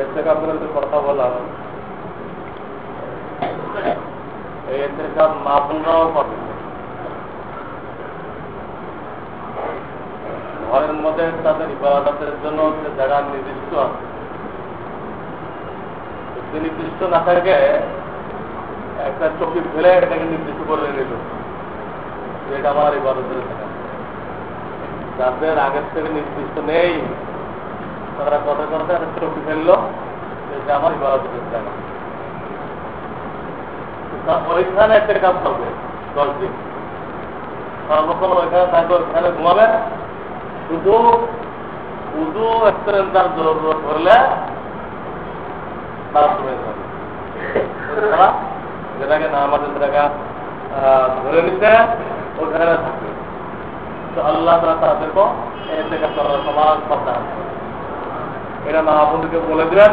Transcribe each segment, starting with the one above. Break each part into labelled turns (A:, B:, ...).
A: এতেকাফের যে কথা বললাম, এই এতেকাফ মা-বোনরাও করে। ঘরের মধ্যে তাদের ইবাদতের জন্য যে জায়গা নির্দিষ্ট আছে, নির্দিষ্ট না থাকে একটা চোখে ফেলে এটাকে নির্দিষ্ট করে নিল, এটা আমার ইবাদতের জায়গা। যাদের আগের থেকে নির্দিষ্ট নেই তারা কথা কথা একটা চোখে ফেললো, এটা আমার ইবাদতের জায়গা। ওইখানে একটা কাজ করবে 10 দিন, সর্বক্ষণ ওইখানে থাকবে, ওইখানে ঘুমাবে। শুধু উদু তার জরুরত করলে যেটাকে নামাজের জায়গা ধরে নিতে ওখানে থাকবে। তো আল্লাহ তারা তাদেরকেও এতেকাফ করার সমান কথা আছে। এটা মা বোনকে বলে দিলেন,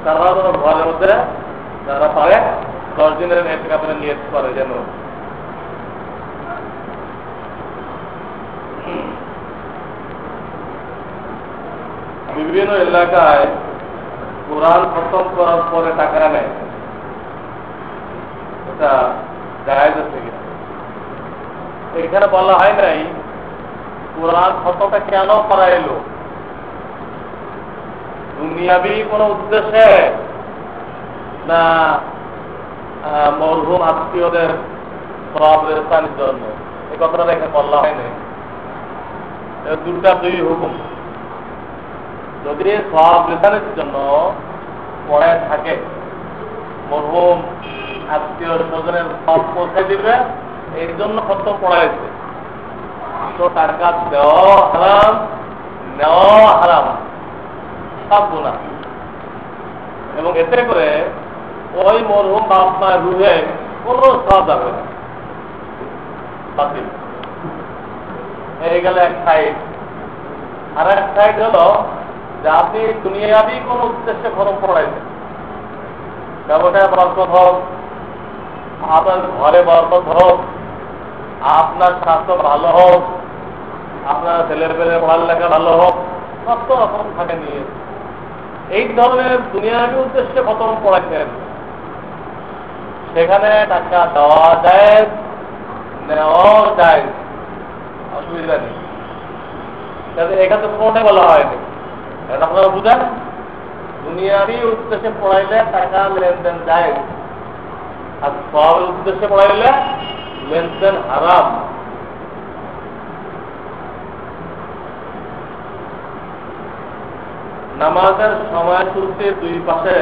A: তারা যেন ঘরের মধ্যে যারা পারে 10 দিনের এতেকাফের নিয়ত করে যেন। বিভিন্ন এলাকায় কোরআন খতম করার পরে টাকা নেয়, এটা জায়েজ আছে কিনা? এখানে বলা হয় নাই কোরআন খতমটা কেন করা এলো, দুনিয়াবি কোন উদ্দেশ্যে না মরহুম আত্মীয়দের সওয়াব রেস্তানির জন্য, এই কথাটা এখানে বলা হয় নাই। দুই হুকুম। যদি সওয়াব রেস্তানির জন্য পড়ে থাকে, মরহুম আত্মীয় স্বজনের সব পৌঁছে দিবে, এই জন্য খতম পড়াইছে, তো টাকা দেওয়া হারাম, নেওয়া হারাম, সব গুনাহ। এবং এতে করে ওই মরহুম বাপ মায়ের রুহে কোনো সওয়াব যাবে না, বাতিল। এই গেল এক সাইড। আর এক সাইড হলো যে আপনি দুনিয়াবি কোন উদ্দেশ্যে খতম পড়াইছেন, ব্যবসায় বরকত হোক, আপনার ঘরে বরকত হোক, আপনার স্বাস্থ্য ভালো হোক, আপনার ছেলের পেলে পড়ালেখা ভালো হোক, সব তো রকম থাকে নিয়ে এই ধরনের দুনিয়াবি উদ্দেশ্যে খতম পড়াইছেন, সেখানে টাকা দেওয়া যায়, নেওয়াও যায়, অসুবিধা নেই। এখানে তো কোনটাই বলা হয়নি, এটা আপনারা বুঝেন। দুনিয়াবি উদ্দেশ্যে পড়াইলে টাকা লেনদেন যায়, আর সওয়াবের উদ্দেশ্যে পড়াইলে লেনদেন হারাম। নামাজের সময় শুরুতে দুই পাশে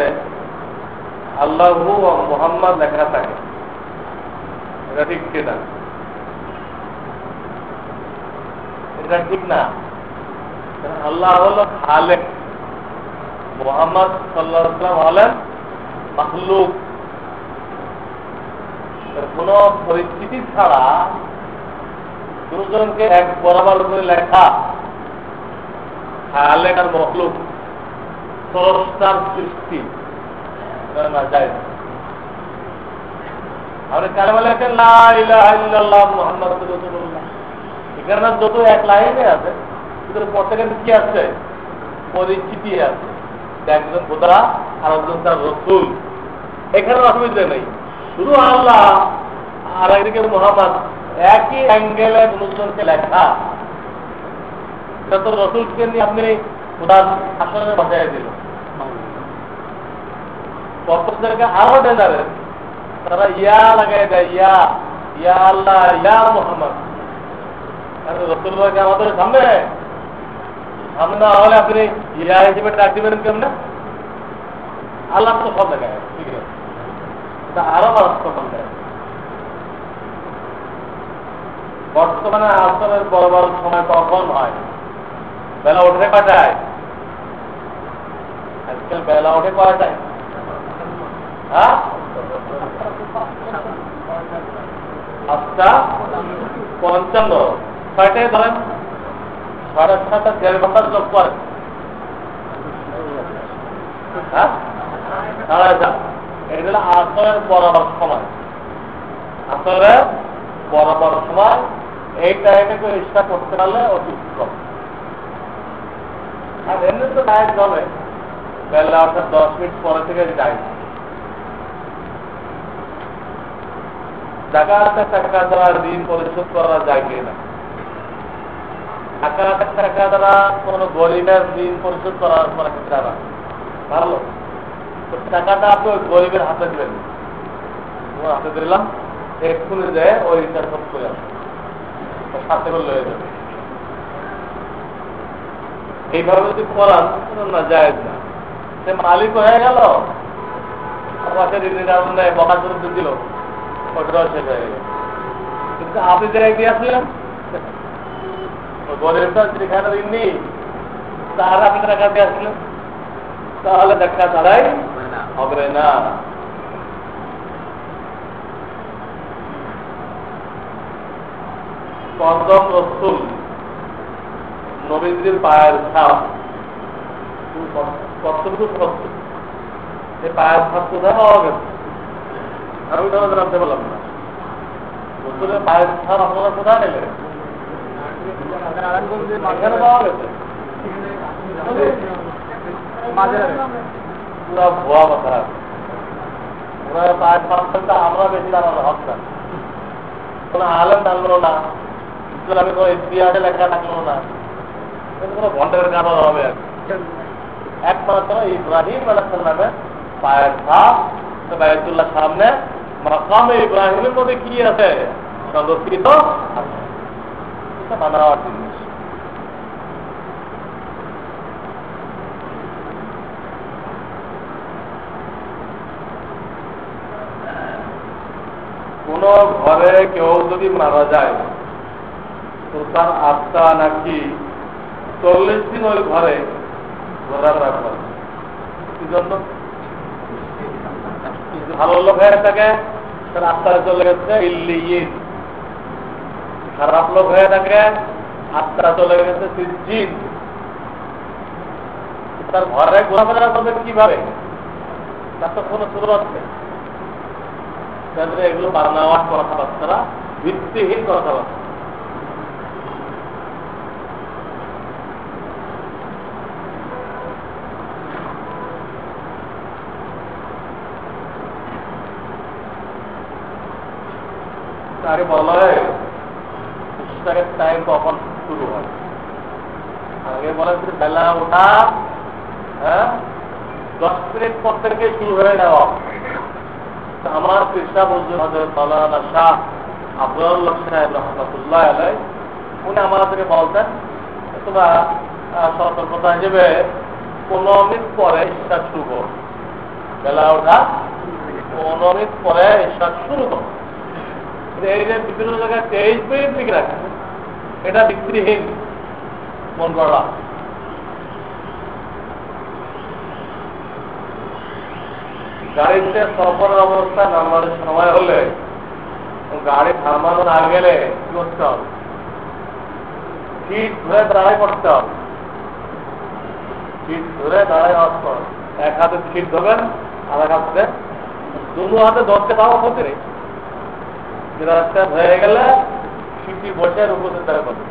A: আল্লাহু ও মুহাম্মদ লেখা থাকে, এটা ঠিক কিনা? এটা ঠিক না। আল্লাহ হলো খালেক, মুহাম্মদ সাল্লাল্লাহু আলাইহি ওয়াসাল্লাম হলেন মাখলুক। কোন পরিস্থিতি ছাড়া দুজনকে এক বরাবর করে লেখা, খালেক আর মখলুক, স্রষ্টার সৃষ্টি না যায়। আপনি কালেমা লেখেন লা ইলাহা ইল্লাল্লাহ মুহাম্মাদুর রাসূলুল্লাহ, এখানে যত এক লাইনে আছে ভিতরে প্রত্যেকের কি আছে, পরিচিতি আছে, একজন খোদা আর একজন তার রাসূল, এখানে অসুবিধা নেই। শুধু আল্লাহ আর একদিকে মুহাম্মদ, একই অ্যাঙ্গেলে দুজনকে লেখা। এটা তো রাসূলকে নিয়ে আপনি খোদার আসলে বাঁচাই দিল। পত্রদেরকে আরো ডেঞ্জারেস, তারা ইয়া লাগাই দেয়, ইয়া ইয়া আল্লাহ, ইয়া মুহাম্মদ। রাসূলকে আমাদের সামনে সামনে না হলে আপনি ইয়া হিসেবে ডাক দিবেন কেমনে? আল্লাহ তো সব দেখায়, ঠিক আছে, এটা আরো বাস্তবায়ন দেয়। বর্তমানে আসলের বড় বড় সময় কখন হয়? বেলা ওঠে কয়টায়? আজকাল বেলা ওঠে কয়টায়? হ্যাঁ, 8:55। ছয়টায় ধরেন, 7:30 1.5 ঘন্টার যোগ করে, হ্যাঁ, 7:30। এটা হলো আসরের বরাবর সময়, আসরের বরাবর সময়। এই টাইমে করে ইচ্ছা করতে পারলে অতি উত্তম। আর এমনি তো ডায়েট হবে, বেলা 10 মিনিট পরে থেকে যায়। জাকাতের টাকা দ্বারা ঋণ পরিশোধ করা যায় কিনা? জাকাতের টাকা দ্বারা কোন গরিবের ঋণ পরিশোধ করা যাবে ভালো। তো টাকাটা আপনি ওই গরিবের হাতে দিবেন, হাতে দিলাম, এক্ষুনি যায় ওই রিচার্জ করে আসবে, সাথে করে লয়ে যাবে। এইভাবে যদি করান না যায় না, সে মালিক হয়ে গেল, আমাকে বকা শুরু দিল, ওটাও শেষ হয়ে গেল। কিন্তু আপনি যে দিয়ে আসলেন গরিবটা যেখানে ঋণ নেই তার আপনি টাকা দিয়ে আসলেন, তাহলে দেখা তারাই হবে না। কদম রসুল নবীজির পায়ের ছাপ কতটুকু সত্য, এই পায়ের ছাপ কোথায় পাওয়া গেছে? আমি তো জানতে পারলাম না। রসুলের পায়ের ছাপ আপনারা কোথায় নিলেন? এখানে পাওয়া গেছে। পুরা ভুয়া কথা। ওরা পায়ের ছাপ আমরা বেশি জানার হক না, কোনো আলেম জানলো না, ইসলামে কোনো ইতিহাসে লেখা থাকলো না, কোনো ঘন্টার কারণ হবে। একমাত্র ইব্রাহিম আলাইহিস সালামের পায়ের ছাপ বাইতুল্লাহ সামনে মাকামে ইব্রাহিমের মধ্যে কি আছে সংরক্ষিত আছে, এটা বানাওয়ার জিনিস। কোন ঘরে কেউ যদি মারা যায় তো তার আত্মা নাকি 40 দিন ওই ঘরে ঘোরার রাখবে। কি জন্য? ভালো লোক হয়ে থাকে তার আত্মা চলে গেছে ইল্লিয়িন, খারাপ লোক হয়ে থাকে আত্মা চলে গেছে সিজ্জিন। তার ঘরে ঘোরাফেরা করবে কিভাবে? তার তো কোনো সুরত নেই। এগুলো বানাওয়ার কথাবার্তা, ভিত্তিহীন কথাবার্তা। আগে বলা হয় ইশরাকের টাইম কখন শুরু হয়? আগে বলা হচ্ছে বেলা ওঠা 10 মিনিট পর থেকে শুরু হয়ে যাওয়া। আমার কৃষ্ণা বলছেন হযরত মাওলানা শাহ আবদুল্লাহ সাহেব রহমাতুল্লাহ আলাইহি, উনি আমাদেরকে বলতেন তোমরা সতর্কতা হিসেবে 15 মিনিট পরে ইশরাক শুরু করো। বেলা ওঠা 15 মিনিট পরে ইশরাক শুরু করো। এই যে বিভিন্ন জায়গায় 23 মিনিট লিখে রাখে, এটা ভিত্তিহীন মন করা। গাড়িতে সফরের অবস্থায় নামার সময় হলে গাড়ি থামানো না গেলে কি করতে হবে? সিট ধরে দাঁড়াই করতে হবে। সিট ধরে দাঁড়াই আসতে হবে। এক হাতে সিট ধরবেন, আর এক হাতে দুটো হাতে ধরতে পাওয়া ক্ষতি নেই। রাস্তা হয়ে গেলে সিটি বসে উপস্থিত তারা করবে।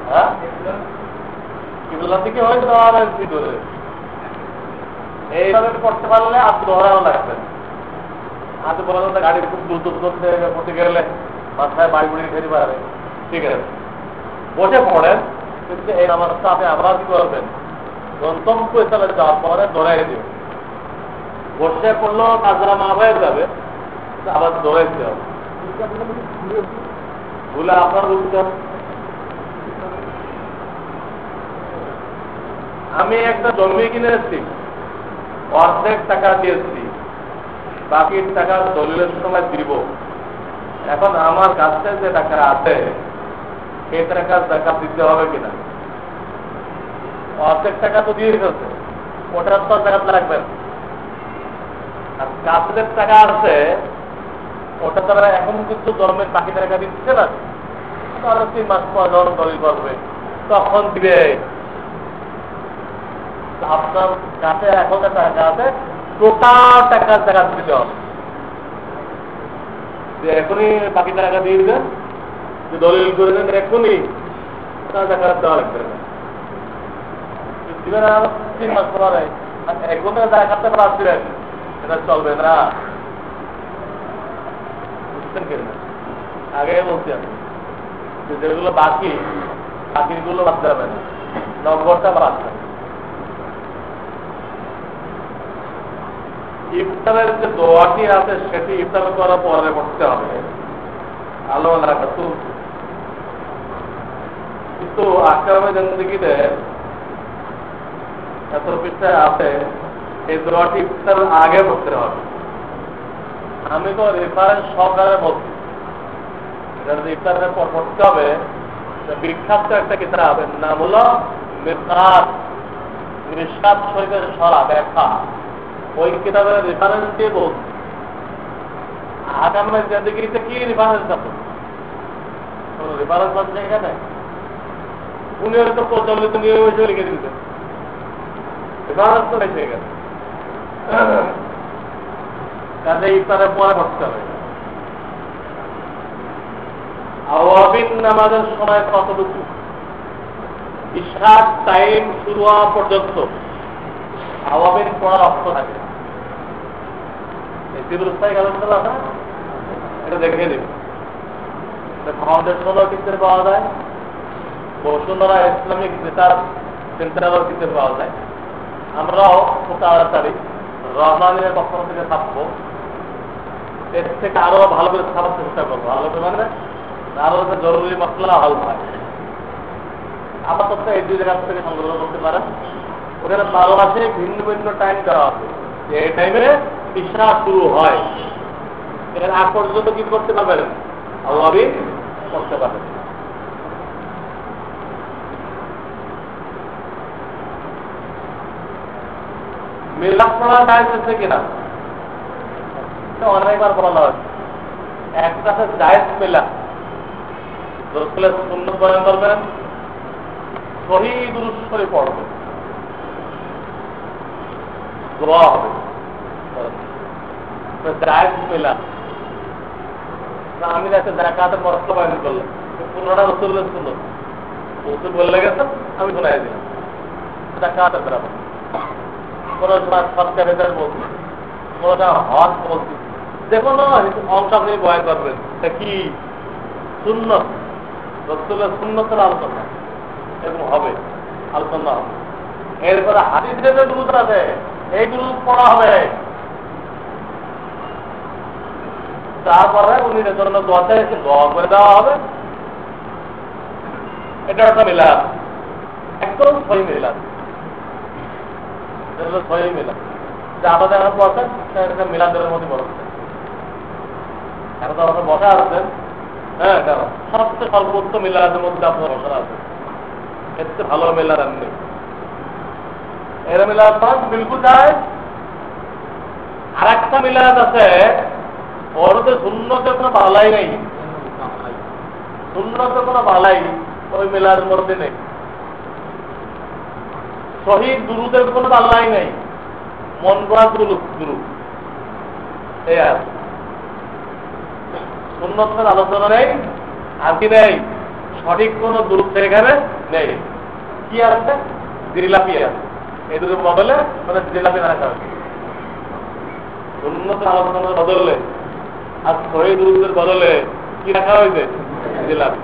A: হ্যাঁ, কিবলা থেকে হয়তো আমার সিট ধরে এইভাবে করতে পারলে আপনি ধরাও লাগবে। হাতে বলা যায় গাড়ি খুব দ্রুত পড়তে গেলে মাথায় বাড়ি বুড়ি খেতে পারে, ঠিক আছে, বসে পড়েন। কিন্তু এই নামাজটা আপনি আবার কি করবেন? গন্তব্যস্থলে যাওয়ার পরে ধরে দিবেন। বসে পড়লেও কাজরা মা হয়ে যাবে, আবার ধরে দিতে হবে। ভুলে আপনার বুঝতে হবে। আমি একটা জমি কিনেছি, অর্ধেক টাকা দিয়েছি, বাকি টাকা দলিলের সময় দিব। এখন আমার কাছে যে টাকা আছে সেই টাকা টাকা দিতে হবে কিনা? অর্ধেক টাকা তো দিয়ে ফেলছে, ওটার তো টাকা রাখবেন। আর কাছের টাকা আছে ওটা তারা এখন কিন্তু জন্মের বাকি টাকা দিচ্ছে না, তাহলে 3 মাস পর যখন দলিল করবে তখন দিবে। আপনার কাছে এখন টাকা আছে, টোটাল টাকার টাকা দিতে হবে। এখনই বাকি টাকা দিয়ে দেন, দলিল করে দেন এখনই, টাকা দেওয়া লাগবে না। দিবেন আর 3 মাস পরে 1 ঘন্টা যায় খাতে পাঁচ দিবেন, এটা চলবে না। বুঝছেন কি না? আগে বলছি আমি যেগুলো বাকিগুলো বাদ যাবে না, নম্বরটা বাদ যাবে। ইফতারের যে দোয়াটি আছে সেটি ইফতার করার পরে পড়তে হবে, আলো লাগা চলছে। কিন্তু আক্রামে জিন্দগিতে এত বিষয় আছে, এই দোয়াটি ইফতারের আগে পড়তে হবে। আমি তো রেফারেন্স সহকারে বলছি, এটা যদি ইফতারের পর পড়তে হবে। বিখ্যাত একটা কিতাবের নাম হলো মিরকাত শরীফের সরা ব্যাখ্যা, ওই কিতাবের রেফারেন্স দিয়ে বলছি। আগামী জিন্দগিতে কি রেফারেন্স আছে? কোন রেফারেন্স আছে এখানে? উনি হয়তো প্রচলিত নিয়ম হিসেবে লিখে দিতেন, রেফারেন্স তো নেই এখানে। কাজে ইফতারের পরে পড়তে হবে। আওয়াবিন নামাজের সময় কতটুকু? ইশরাক টাইম শুরু হওয়া পর্যন্ত আওয়াবিন পড়ার অর্থ থাকে। এটা দেখে দিন, ফাউন্ডেশনও কিনতে পাওয়া যায়, বসুন্ধরা ইসলামিক রিসার্চ সেন্টারও কিনতে পাওয়া যায়। আমরাও খুব তাড়াতাড়ি রহমানের পক্ষ থেকে থাকবো, এর থেকে আরো ভালো করে ছাড়ার চেষ্টা করবো। ভালো করে মানে আরো জরুরি মশলা হল হয়। আপাতত এই 2 জায়গা থেকে সংগ্রহ করতে পারেন। ওখানে 12 মাসে ভিন্ন ভিন্ন টাইম দেওয়া আছে, এই টাইমে ইশরা শুরু হয়। এর আগ পর্যন্ত কি করতে পারবেন? আওয়াবিন করতে পারবেন। মিলাদ পড়া জায়েজ আছে কিনা? অনেকবার বলা হয়েছে। একটা আছে জায়েজ মিলাদ, রাসূলের সুন্নাত বয়ান করবেন, সহিহ দুরূদ শরীফ পড়বেন, দোয়া হবে, জায়েজ মিলাদ। আমি একটা যাকাতের মশলা বয়ান করলাম, পুরোটা রাসূলের সুন্নাত, রাসূল বলে গেছেন, আমি শোনাই দিলাম যাকাতের ব্যাপারে। কোনো সময় সৎকার ভেতরে বলছি, কোনোটা হজ বলছি, যে কোনো অংশ আপনি বয়ান করবেন। তা কি সুন্নত, রাসূলের সুন্নতের আলোচনা এবং হবে, আলোচনা হবে। এরপরে হাদিসের যে দুরূদ আছে, এই দুরূদ পড়া হবে। তারপরে উনি জন্য দোয়া চাইছে, দোয়া করে দেওয়া হবে। এটা একটা মিলাদ, একদম সহি মিলাদ, সহি মিলাদ। যে আমাদের এখন বসেন মিলাদের মধ্যে বসেন, এখন তো আমাদের বসা আছেন। হ্যাঁ, কারণ সবচেয়ে সর্বোচ্চ মিলাদের মধ্যে আপনার বসা আছে, এর চেয়ে ভালো মিলাদ আর নেই। এর মিলাদ পাঁচ বিলকুল যায়। আর একটা মিলাদ আছে, ওরতে সুন্নতের কোনো বালাই নেই, সুন্নতের কোনো বালাই ওই মিলাদের মধ্যে নেই। শহীদ দুরুদের কোনো বালাই নেই, মন করা দুরুদ এই আছে। সুন্নতের আলোচনা নেই, আর কি নেই? সঠিক কোন দুরুদ এখানে নেই। কি আছে? জিলাপি আছে, এই দুটো বদলে মানে জিলাপি রাখা হবে। সুন্নতের আলোচনার বদলে আর শহীদ দুরুদের বদলে কি রাখা হয়েছে? জিলাপি।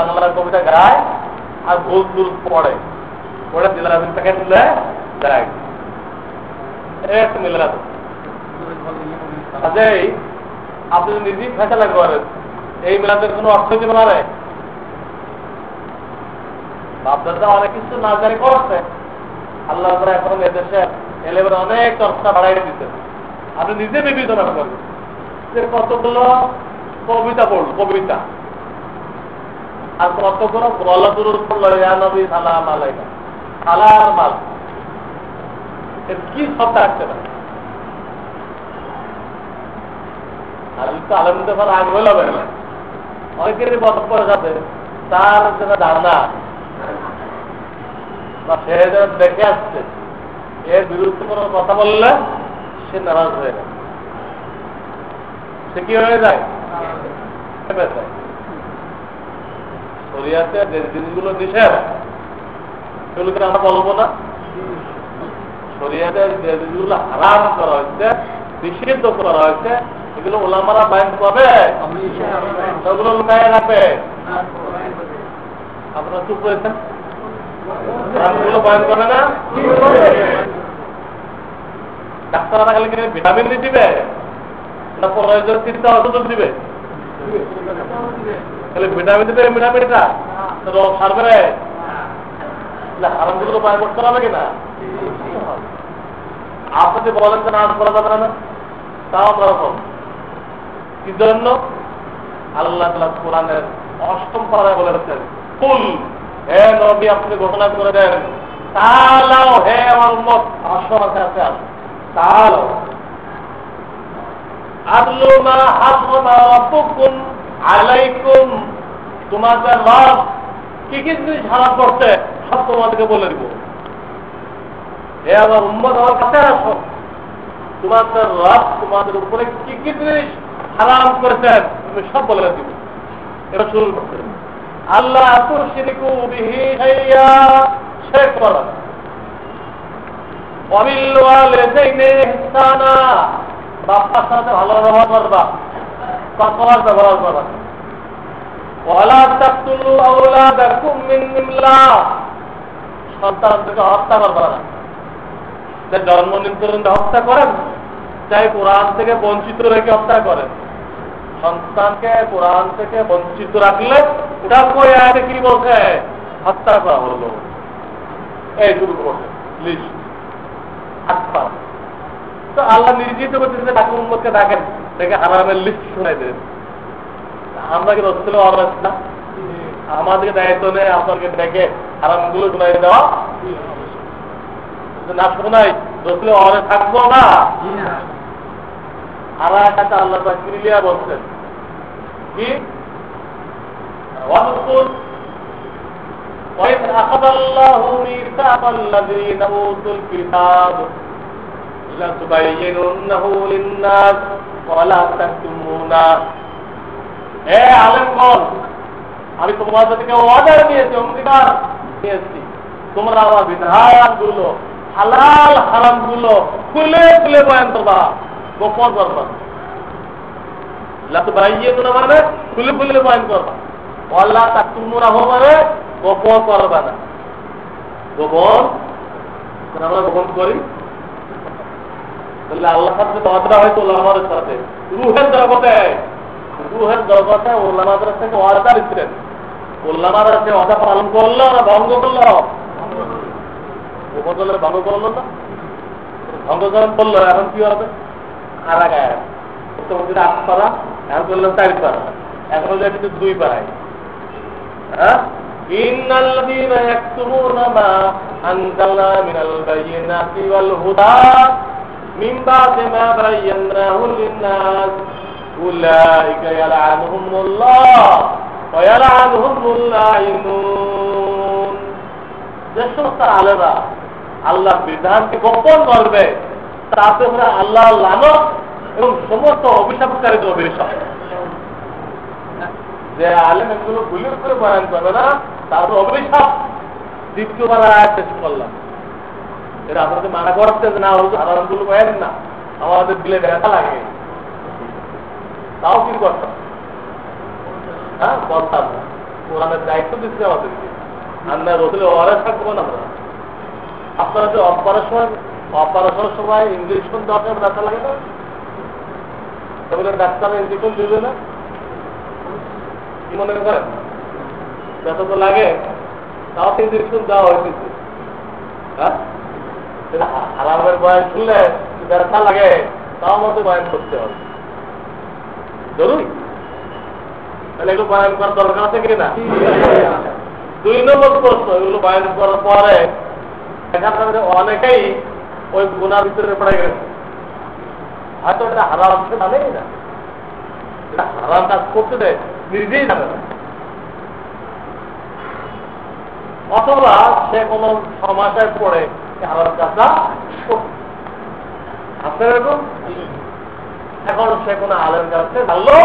A: বাংলার কবিতা গায় আর ভুল দুরুদ পড়ে, পড়ে জিলাপির প্যাকেট দেয়, যায়। একটা মিলে আছে। কাজেই আপনি নিজেই ফেসলা করেন, এই মিলাদের কোনো অর্থ কি বানাবে? বাপদাদা অনেক কিছু না জানি করছে, আল্লাহ এখন এদেশে এলেবের অনেক চর্চা বাড়াই দিতে। আপনি নিজে বিবেচনা করবেন যে কতগুলো কবিতা পড়ল, কবিতা, আর কতগুলো বলা দুরূদ পড়লো, ইয়া নবী সালাম আলাইকা, সালাম মাল, এর কি শব্দ আসছে না? আলমদের ফলে আগ হইল না, অনেকেরই বক্তব্য যাবে তার যেন ধারণা বা সে যেন দেখে আসছে, এর বিরুদ্ধে কোনো কথা বললে সে নারাজ হয়ে যায়, সে কি হয়ে যায়? শরিয়াতে যে জিনিসগুলো নিষেধ সেগুলোকে আমরা বলবো না? শরীয়তে যেগুলো হারাম করা হয়েছে, নিষিদ্ধ করা হয়েছে, এগুলো ওলামারা বায়ান করবে, সেগুলো লুকায় রাখবে। আপনারা চুপ করেছেন, ওগুলো বায়ান করবে না? ডাক্তাররা খালি ভিটামিন দিবে না প্রয়োজন চিন্তা ওষুধ দিবে? খালি ভিটামিন দিবে, ভিটামিনটা রোগ সারবে। হারামগুলো বায়ান করতে হবে কিনা? আপনি যে বলেন যে নামাজ পড়া যাবে না, তাও রকম কি জন্য? আল্লাহ তাআলা কোরআনের 8ম পারায় বলেছেন, কুল, হে নবী আপনি ঘোষণা করে দেন, তাআলাও, হে আমার উম্মত, আসো আমার কাছে আসো, তাআলাও আতলু মা হারামা রাব্বুকুম আলাইকুম, তোমাদের রব কি কি জিনিস হারাম করতে সব তোমাদেরকে বলে দিব। হে আমার উম্মত আমার কাছে আসো, তোমাদের রব তোমাদের উপরে কি কি জিনিস হারাম করেছেন তুমি সব বলে দিব। এটা শুরু করতে আল্লাহ তুশরিকু বিহি শাইয়া, শিরক করা, ওয়া বিল ওয়ালিদাইনি ইহসানা, বাবার সাথে ভালো ব্যবহার করবা, কথার ব্যবহার করবা, ওয়ালা তাকতুলু আওলাদাকুম মিন ইমলাক, সন্তানদেরকে হত্যা করবা না। জন্ম নিয়ন্ত্রণ হত্যা করেন, চাই কোরআন থেকে বঞ্চিত রেখে হত্যা করেন। সন্তানকে কোরআন থেকে বঞ্চিত রাখলে ওটা কই আয়াতে কি বলছে? হত্যা করা হলো। এই শুরু করছে লিস্ট আচ্ছা। তো আল্লাহ নির্জিত করতেছে, ডাকুন উম্মতকে ডাকেন, দেখে হারামের লিস্ট শুনাই দেন। আমরা কি রসুল অবরাজ না? আমাদেরকে দায়িত্ব নেই আপনাকে ডেকে হারামগুলো শুনাই দেওয়া। না শোনাই রসুল অবরাজ থাকবো না। আর একটা আল্লাহ ক্লিয়ার বলছেন কি, وَإِذْ أَخَذَ اللَّهُ مِيثَاقَ الَّذِينَ أُوتُوا الْكِتَابَ لَتُبَيِّنُنَّهُ لِلنَّاسِ وَلَا تَكْتُمُونَهُ, হে আলেমগণ, আমি তোমাদের থেকে অর্ডার নিয়েছি, অঙ্গীকার নিয়েছি, তোমরা আমার বিধানগুলো, হালাল হারামগুলো খুলে খুলে বয়ান করবা, গোপন করবা। লাতুবাইয়িনুনা মানে খুলে খুলে বয়ান করবা, ওয়ালা তাকতুমুনা মানে গোপন করবা না। গোপন আমরা গোপন করি তাহলে আল্লাহর সাথে ওয়াদা হয়তো ওলামাদের সাথে, রুহের জগতে, রুহের জগতে ওলামাদের থেকে ওয়াদা দিচ্ছেন। ওলামারা যে ওয়াদা পালন করলো না ভঙ্গ করলো? গোপন করলে ভঙ্গ করলো না, ভঙ্গ যখন করলো এখন কি হবে? আর গায়ে 8 পারা, এখন করলেন 4 পারা, এখন হলে কিন্তু 2 পারায়। হ্যাঁ, ইন্নাল্লাযীনা ইয়াকতুমুনা মা আনজালনা মিনাল বায়িনাতি ওয়াল হুদা মিন বা'দি মা বায়্যানাহু লিন-নাস উলাইকা ইয়ালআনুহুমুল্লাহ ওয়া ইয়ালআনুহুমুল লাঈনুন। যে সমস্ত আলেমরা আল্লাহর বিধানকে গোপন করবে তাতে আল্লাহ লানত এবং সমস্ত অভিশাপকারী অভিশাপ। যে আলেম এগুলো গুলির করে বয়ান করবে না তারপর অভিশাপ। দ্বিতীয়বার আয়াত শেষ করলাম, এটা আপনাদের মানা করতে যে না হল আরামগুলো বয়ান না, আমাদের দিলে ব্যথা লাগে, তাও কি করতাম? হ্যাঁ, বলতাম না। কোরআনের দায়িত্ব দিচ্ছে আমাদেরকে, আমরা রসুলে অরেজ থাকবো না। আমরা আপনারা যে অপারেশনের সময় ইঞ্জেকশন দেওয়ার ব্যথা লাগে না, তাহলে ডাক্তার ইঞ্জেকশন দিবে না? কি মনে করেন? ব্যথা তো লাগে, তাও তো ইঞ্জেকশন দেওয়া হয়েছে। হ্যাঁ, আরামের বয়স শুনলে ব্যথা লাগে, তাও আমাদের বয়ান করতে হবে জরুরি। তাহলে এগুলো বয়ান করার দরকার আছে কিনা? 2 নম্বর প্রশ্ন, এগুলো বয়ান করার পরে অনেকেই ওই গুনার ভিতরে পড়ে গেছে, হয়তো এটা হারাম জানেই না, এটা হারাম কাজ করতে দেয় নিজেই জানে না, অথবা সে কোন সমস্যায় পড়ে হারাম কাজটা আপনার এরকম। এখন সে কোন আলেম কাছে জানলো,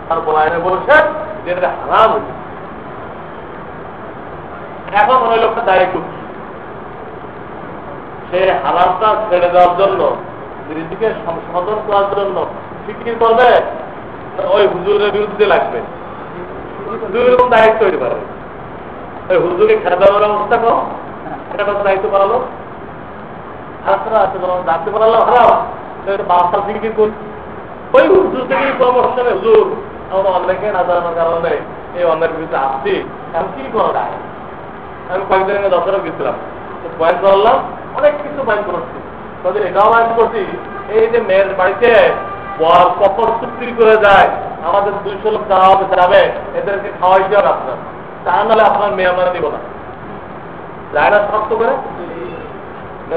A: তার বলাইনে বলছে যে এটা হারাম হয়েছে। এখন ওই লোকটা দায়ী করছে, সে হারামটা ছেড়ে দেওয়ার জন্য, নিজেকে সংশোধন করার জন্য ফিকির করবে, ওই হুজুরের বিরুদ্ধে লাগবে। দুই রকম দায়িত্ব তৈরি পারে। ওই হুজুরকে খেতে দেওয়ার ব্যবস্থা করো, এটা দায়িত্ব করালো। হাসরা আছে যখন দায়িত্ব করালো হারাম, বাচ্চা ফিকির করি। ওই হুজুর থেকে পরামর্শ নেই, হুজুর আমরা অনেকে না জানার কারণে এই অন্যের বিরুদ্ধে আসছি, এখন কি করা যায়? আমি কয়েকদিন আগে দশরা গেছিলাম, বয়ান করলাম, অনেক কিছু বয়ান করছি। তাদের এটাও বয়ান করছি, এই যে মেয়ের বাড়িতে বর কপর চুক্তি করে যায়, আমাদের 200 লোক যাবে, এদেরকে খাওয়াইতে হবে আপনার, তা নাহলে আপনার মেয়ে আমরা দিব না। যায় না শক্ত করে,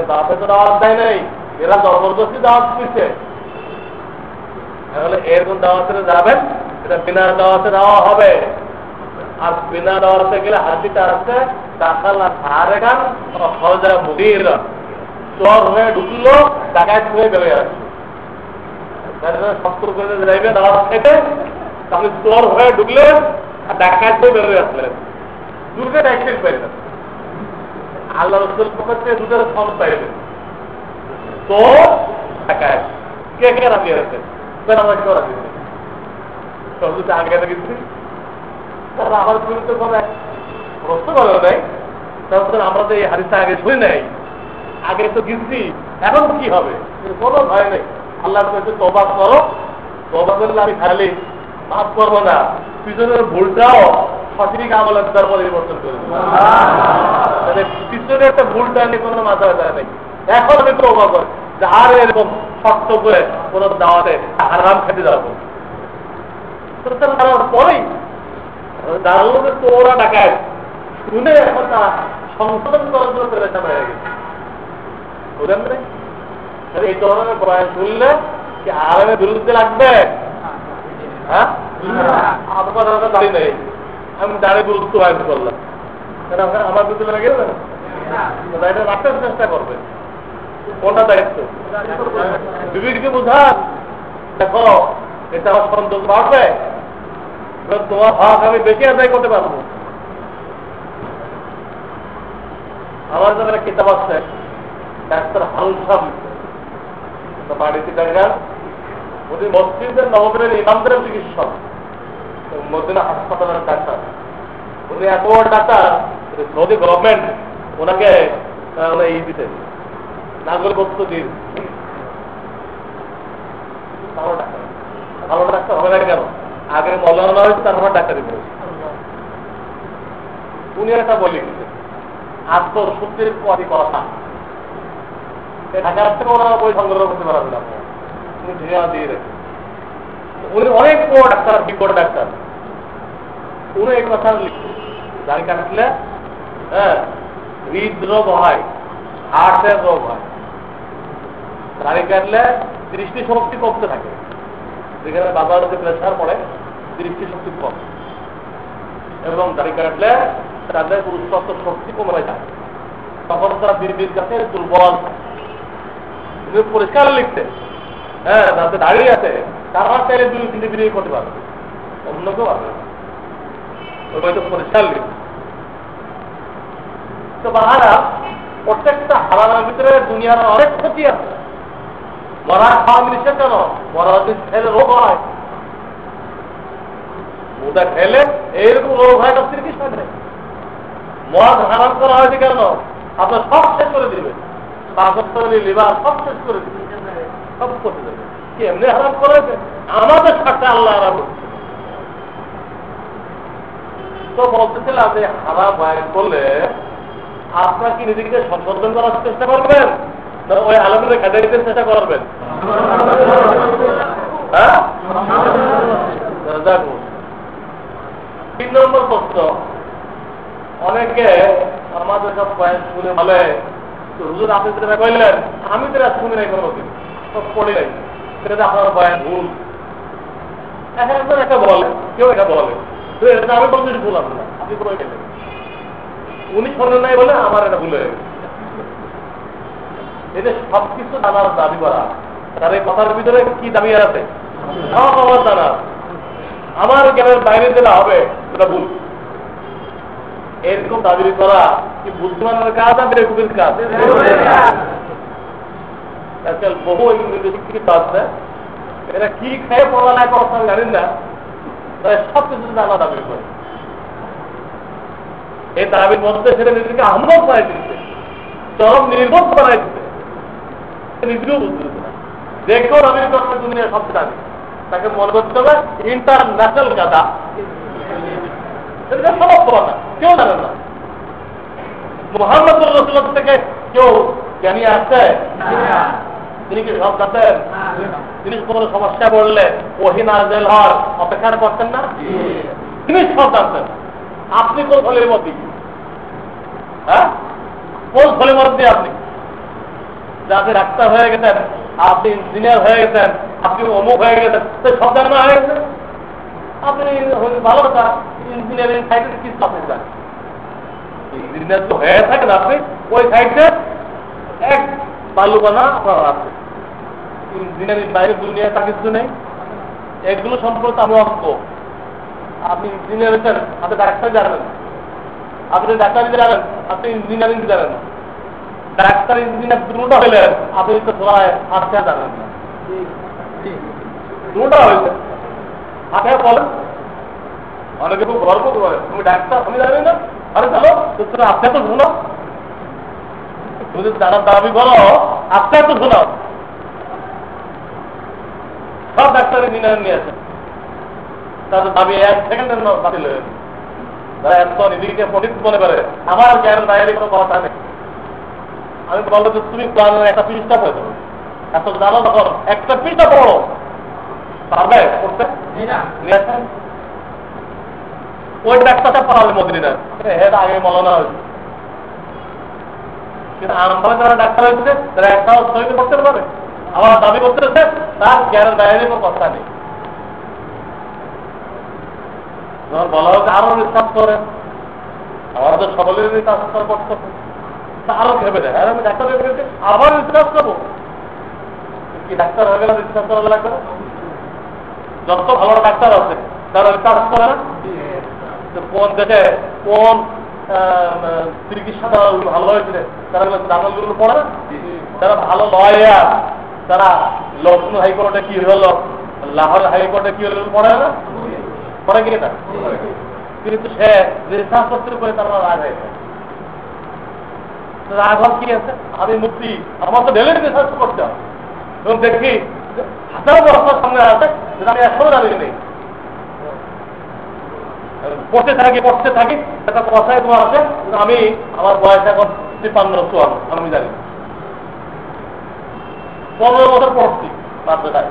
A: দাওয়াতে তো দাওয়াত দেয় নাই, এরা জবরদস্তি দাওয়াত দিচ্ছে। তাহলে এরকম দাওয়াতে যাবেন, এটা বিনা দাওয়াতে দেওয়া হবে। আর বিনা দাওয়াতে গেলে হাতিটা আছে টাকা না সারে গান সহজে মুদির চর হয়ে ঢুকলো, ডাকাত হয়ে বেরোয় আসছে। সত্তর করে যাইবে দাওয়াত খেতে, আপনি চোর হয়ে ঢুকলেন আর ডাকাত হয়ে বেরোয় আসলেন, দুর্গে ডাইসেল পাইলেন। আল্লাহ রসুল পক্ষ থেকে দুধের ফল পাইলেন, চোর ডাকাত কে কে রাখি আছে, আমার কেউ রাখি সব যদি আগে গেছি তারা আমার বিরুদ্ধে কোনো প্রশ্ন করে নাই। তখন আমরা তো এই হাদিসটা আগে শুনি নাই, আগে তো গেছি, এখন কি হবে কোনো ভয় নেই। আল্লাহ কাছে তওবা করো, তওবা করলে আমি খালি মাফ করবো না, পিছনের ভুলটাও সঠিক আমলের দ্বারা পরিবর্তন করে দেবো। পিছনে একটা ভুলটা নিয়ে কোনো মাথা ব্যথা নেই। এখন আমি তওবা করি যে আর এরকম শক্ত করে কোনো দাওয়াতে হারাম খেতে যাবো। পরেই দাঁড়ালো যে তোরা ডাকায় শুনে এখন তারা সংশোধন করার জন্য প্রেশান হয়ে গেছে। বুঝলেন না? এই ধরনের বয়ান শুনলে কি আরামের বিরুদ্ধে লাগবে? হ্যাঁ, আপনার দাঁড়িয়ে নেই, আমি দাঁড়িয়ে গুরুত্ব বয়ান করলাম, আমার বিরুদ্ধে লেগে গেছে না, এটা রাখার চেষ্টা করবে। কোনটা দায়িত্ব? বিবেককে বোঝান, দেখো এটা আমার সন্তোষ বাড়বে, তোমার হক আমি বেশি আদায় করতে পারবো। আমার যখন একটা কিতাব আছে ডাক্তার হালসাম বাড়িতে দেখেন, উনি মসজিদের নবমের ইমামদের চিকিৎসক, মদিনা হাসপাতালের ডাক্তার। উনি এত বড় ডাক্তার, সৌদি গভর্নমেন্ট ওনাকে ই দিতে নাগরিকত্ব দিন। ভালো ডাক্তার হবে না কেন? আগে মৌলানা হয়েছে, তারপর ডাক্তারি করেছে। উনি একটা বলি আত্মসত্যের পদে কথা ঢাকার থেকে ওরা বই সংগ্রহ করতে পারবে না, উনি ঠিকানা দিয়ে রেখে। উনি অনেক বড় ডাক্তার, বিজ্ঞ ডাক্তার। উনি এই কথা লিখছে, দাড়ি কাটলে হ্যাঁ হৃদরোগ হয়, হার্টের রোগ হয়। দাড়ি কাটলে দৃষ্টি শক্তি কমতে থাকে, যেখানে বাবার যে প্রেশার পড়ে দৃষ্টি শক্তি কম, এবং দাড়ি কাটলে তাদের পুরুষত্ব শক্তি কমে যায়, তখন তারা বীর কাছে দুর্বল। পরিষ্কার লিখতে হ্যাঁ যাতে দাঁড়িয়ে আছে, তারা চাইলে 2-3 বিনিয়োগ করতে পারবে, অন্য কেউ পারবে। ওই বই তো পরিষ্কার লিখতে। তো বাহারা প্রত্যেকটা হারামের ভিতরে দুনিয়ার অনেক ক্ষতি আছে। মরা খাওয়া মিশে কেন? মরা যদি খেলে রোগ হয়, ওটা খেলে এইরকম রোগ হয় না, চিকিৎসা নেই। মদ হারাম করা হয়েছে কেন? আপনার সব শেষ করে দিবে, লিভার সব শেষ করে দিবে, সব করতে দেবে। কি এমনি হারাম করেছে? আমাদের সাথে আল্লাহ হারাম করছে। তো বলতেছিলাম যে হারাম বয়ান করলে আপনার কি নিজেকে সংশোধন করার চেষ্টা করবেন, ওই আলমের খেতে দিতে চেষ্টা করবেন? হ্যাঁ, 3 নম্বর প্রশ্ন, অনেকে আমাদের সব বয়ান শুনে বলে হুজুর আপনি যেটা কইলেন আমি তো শুনি নাই কোনোদিন, সব পড়ি নাই, সেটা আপনার বয়ান ভুল। এখন একটা বলে, কেউ এটা বলে এটা আমি বলতে ভুল, আপনার আপনি করে গেলেন, উনি শোনেন নাই বলে আমার এটা ভুল হয়ে গেছে। এটা সবকিছু জানার দাবি করা, তার এই কথার ভিতরে কি দাবি আছে সব আমার জানা, আমার জ্ঞানের বাইরে যেটা হবে সেটা ভুল। এরকম দাবি করা কি বুদ্ধিমানের কাজ না বেকুবের কাজ? আজকাল বহু ইংরেজি শিক্ষিত আছে, এরা কি খেয়ে পড়ালেখা করছে আমি জানি না, তারা সব কিছু জানা দাবি করে। এই দাবির মধ্যে সেটা নিজেকে আহ্মদ বানাই দিচ্ছে, চরম নির্বোধ বানাই দিচ্ছে, নিজেও বুঝতে দিচ্ছে না। দেখেও দাবি করছে দুনিয়া সব জানি, তাকে মনে করতে হবে ইন্টারন্যাশনাল গাদা, সেটা সম্ভব না, কেউ জানে না। মুহাম্মদ রাসূলুল্লাহ থেকে কেউ জ্ঞানী আছে? তিনি কি সব জানতেন? তিনি কোনো সমস্যা পড়লে ওহী নাযিল হওয়ার অপেক্ষা করতেন না? তিনি সব জানতেন। আপনি কোন ফলের মধ্যে, হ্যাঁ, কোন ফলের মধ্যে আপনি? আপনি ডাক্তার হয়ে গেছেন, আপনি ইঞ্জিনিয়ার হয়ে গেছেন, আপনি অমুক হয়ে গেছেন, সব জানা হয়ে গেছে। আপনি ভালো কথা, ইঞ্জিনিয়ারিং সাইডে কি আপনি জানেন? ইঞ্জিনিয়ার তো হয়ে থাকেন আপনি, ওই সাইডে এক বালুবানা আপনার আছে। ইঞ্জিনিয়ারিং বাইরে দুনিয়ায় তা কিছু নেই। এগুলো সম্পর্কে আমি অজ্ঞ। আপনি ইঞ্জিনিয়ার হয়েছেন, আপনি ডাক্তার জানেন, আপনি ডাক্তারি জানেন, আপনি ইঞ্জিনিয়ারিং জানেন। ডাক্তার ইঞ্জিনিয়ার দুটা হইলে আপনি তো ধরায় হাতে জানেন না, দুটা হয়েছে হাতে বলেন। অনেকে খুব গর্ব করে, তুমি ডাক্তার, আমি জানি না। আরে চলো তুমি আপনি তো শোনো, তুমি জানার দাবি করো, আপনি তো শোনো। সব ডাক্তার ইঞ্জিনিয়ার নিয়ে আসেন, তাদের দাবি 1 সেকেন্ডের বাতিল হয়ে গেছে। তারা এত নিজেকে পণ্ডিত মনে করে, আমার জ্ঞান বাইরে কোনো কথা নেই। আমি বলবো যে তুমি কোরআনের একটা পৃষ্ঠা পড়ে দেবো, এত জানো তখন একটা পৃষ্ঠা পড়ো, পারবে পড়তে? নিয়ে আসেন ওই ডাক্তারটা পড়ালে মদিনার, এটা আগে মৌলানা হয়েছে। কিন্তু আমভাবে যারা ডাক্তার হয়েছে তারা একটা সহিত করতে পারবে, আমার দাবি করতেছে তার জ্ঞানের বাইরে কোনো কথা নেই। যখন বলা হচ্ছে আরো রিসার্চ করেন, আমার তো সকলের রিসার্চ করতে হবে, আরো ভেবে দেয়, আমি ডাক্তার হয়ে গেছি আবার রিসার্চ করবো। কি ডাক্তার হয়ে গেলে রিসার্চ করা লাগবে? যত ভালো ডাক্তার আছে তারা রিসার্চ করে না, কোন দেশে কোন চিকিৎসা ভালো হয়েছিল তারা জার্নালগুলো পড়ে না। যারা ভালো লয়ার তারা লখনৌ হাইকোর্টে কি হলো, লাহোর হাইকোর্টে কি হলো পড়ে না, পড়ে কি না? কিন্তু সে রিসার্চ করতে করে তারা রাগ হয়ে যায়। রাগ কি আছে? আমি মুক্তি, আমার তো ডেলি রিসার্চ করতে হবে এবং দেখি হাজার বছর সামনে আছে আমি এখনো জানি নেই, পড়তে থাকি একটা কথায় তোমার আছে। আমি আমার বয়স এখন 53-54, আমি জানি 15 বছর পড়ছি মাদ্রাসায়,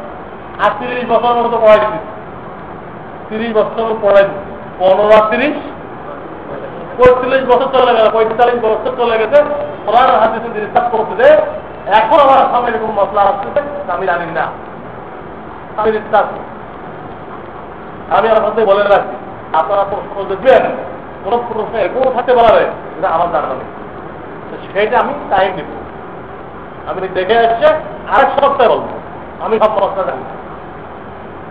A: আর 30 বছরের মতো পড়াই দিচ্ছি, 30 বছর পড়াই দিচ্ছি, 15-30 45 বছর চলে গেল, 45 বছর চলে গেছে কোরআন হাদিসে রিসার্চ করতে। এখন আমার সামনে এরকম মশলা আসতেছে আমি জানি না, আমি রিসার্চ, আমি আমার সাথে বলে রাখছি আপনারা প্রশ্ন দেখবেন, কোন প্রশ্ন এরকম থাকতে পারে যেটা আমার জানা নেই, সেটা আমি টাইম দিব। আমি দেখে আসছে আরেক সপ্তাহে বলবো, আমি সব প্রশ্ন জানি।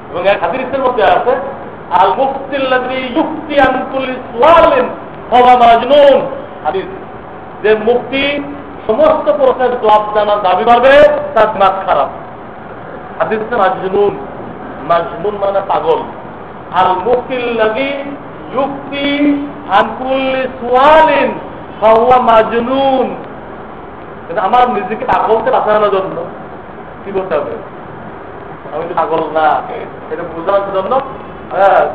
A: এবং এক হাদিসের মধ্যে আছে আল মুফতিল্লাযী ইউফতি আন কুল্লি সুআলিন ফাহুয়া মাজনুন, হাদিস, যে মুফতি সমস্ত প্রশ্নের জবাব জানার দাবি করবে তার দিমাগ খারাপ। হাদিসে মাজনুন, মাজনুন মানে পাগল। আল মুফতিল্লাযী ইউফতি আন কুল্লি সুআলিন ফাহুয়া মাজনুন, আমার নিজেকে পাগলকে বাঁচানোর জন্য কি করতে হবে? আমি তো পাগল না, এটা বোঝানোর জন্য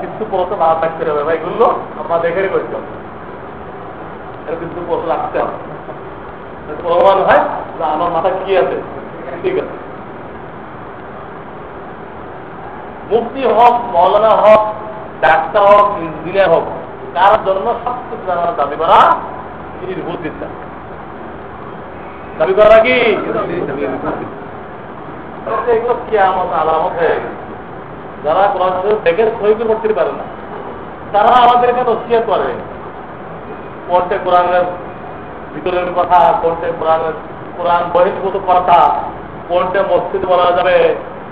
A: কিন্তু প্রশ্ন না থাকতে হবে ভাই, এগুলো আমরা দেখে করতে হবে, এটা কিন্তু প্রশ্ন রাখতে হবে, প্রমাণ হয় যে আমার মাথা কি আছে, ঠিক আছে। মুফতি হোক, মৌলানা হোক, ডাক্তার হোক, ইঞ্জিনিয়ার হোক, তার জন্য সবকিছু জানার দাবি করা নির্ভুলতা, দাবি করা কি এগুলো কিয়ামত আলামত হয়ে গেছে। যারা কোরআন দেখে সহি করতে পারে না তারা আমাদেরকে নসিহত করে, কোনটা কোরআনের ভিতরের কথা, কোনটা কোরআন বহির্ভূত কথা, কোনটা মসজিদ বলা যাবে,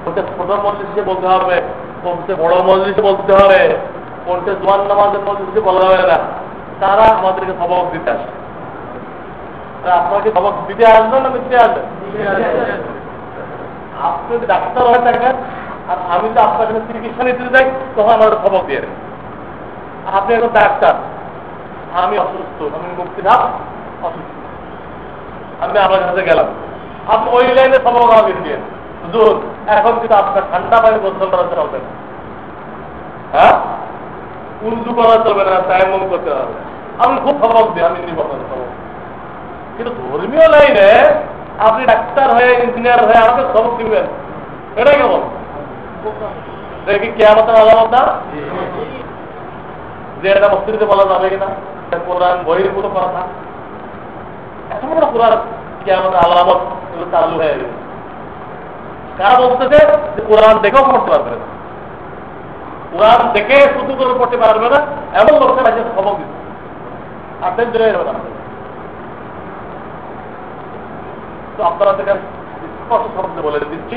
A: কোনটা ছোট মসজিদে বলতে হবে, কোনটা বড় মসজিদে বলতে হবে, কোনটা জোয়ান নামাজের মসজিদে বলা যাবে না, তারা আমাদেরকে সবক দিতে আসে। আপনাকে সবক দিতে আসবে না দিতে আসবে? আপনি যদি ডাক্তার হয়ে থাকেন আর আমি যদি আপনার কাছে চিকিৎসা নিতে যাই তখন আমার খবর দিয়ে দেন। আপনি এখন ডাক্তার, আমি অসুস্থ, আমি মুক্তিধাম অসুস্থ, আমি আমার কাছে গেলাম, আপনি ওই লাইনে খবর আমাকে দিয়ে হুজুর এখন কিন্তু আপনার ঠান্ডা পানি গোসল করা চলবে না, হ্যাঁ উর্দু করা চলবে না, তায়াম্মুম করতে হবে। আমি খুব খবর দিই, আমি নিব খবর। কিন্তু ধর্মীয় লাইনে আপনি ডাক্তার হয়ে ইঞ্জিনিয়ার হয়ে আমাকে সবক দিবেন, এটাই কেমন? দেখি কিয়ামতের আলামত না যে এটা মসজিদে বলা যাবে কিনা, কোরআন বইয়ের মতো কথা, এত বড় কোরআন কিয়ামতের আলামত চালু হয়ে গেছে। কারা বলতেছে যে কোরআন দেখেও পড়তে পারবে না, কোরআন দেখে শুধু করে পড়তে পারবে না, এমন লোকের কাছে সবক দিচ্ছে। আপনি জেনে যাবেন তো আপনাদের কাছে স্পষ্ট শব্দ বলে দিচ্ছি,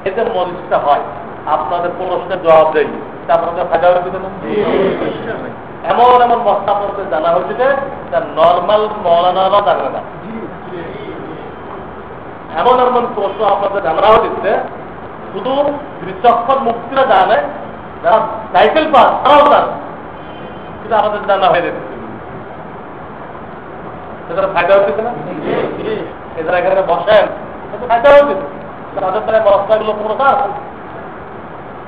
A: এতে মজলিসটা হয়, আপনাদের প্রশ্নের জবাব দেয়, আপনাদের ফায়দা হয়েছে না? এমন এমন মশলা আপনাদের জানা হয়েছে যে নর্মাল মৌলানারা জানে না। এমন এমন প্রশ্ন আপনাদের জানা হয়েছে শুধু বিচক্ষণ মুক্তিরা জানে, যারা সাইকেল পাস তারাও জানে, কিন্তু আমাদের জানা হয়ে যাচ্ছে। সেটা ফায়দা হচ্ছে না? এদের এখানে বসেন ফায়দা হচ্ছে, তাদের তারা মশলাগুলো কোনো কাজ।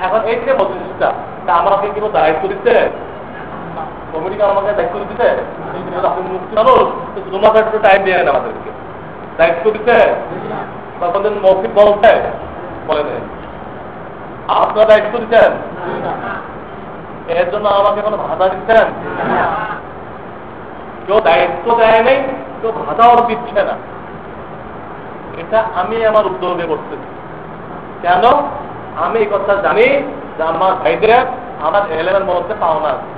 A: এখন এই যে মজলিসটা আমাকে কি দায়িত্ব দিতে, কমিটিকে আমাকে দায়িত্ব দিতে, আপনি মুক্তি মানুষ তোমাকে একটু টাইম দিয়ে নেন আমাদেরকে দায়িত্ব দিতে, তখন মৌখিক বলতে বলে দেয় আপনারা দায়িত্ব দিচ্ছেন, এর জন্য আমাকে কোনো ভাতা দিচ্ছেন? কেউ দায়িত্ব দেয় নেই, কেউ ভাতাও দিচ্ছে না। এটা আমি আমার উদ্যোগে করতেছি। কেন? আমি এই কথা জানি যে আমার ভাইদের আমার এলেমের মধ্যে পাওনা আছে,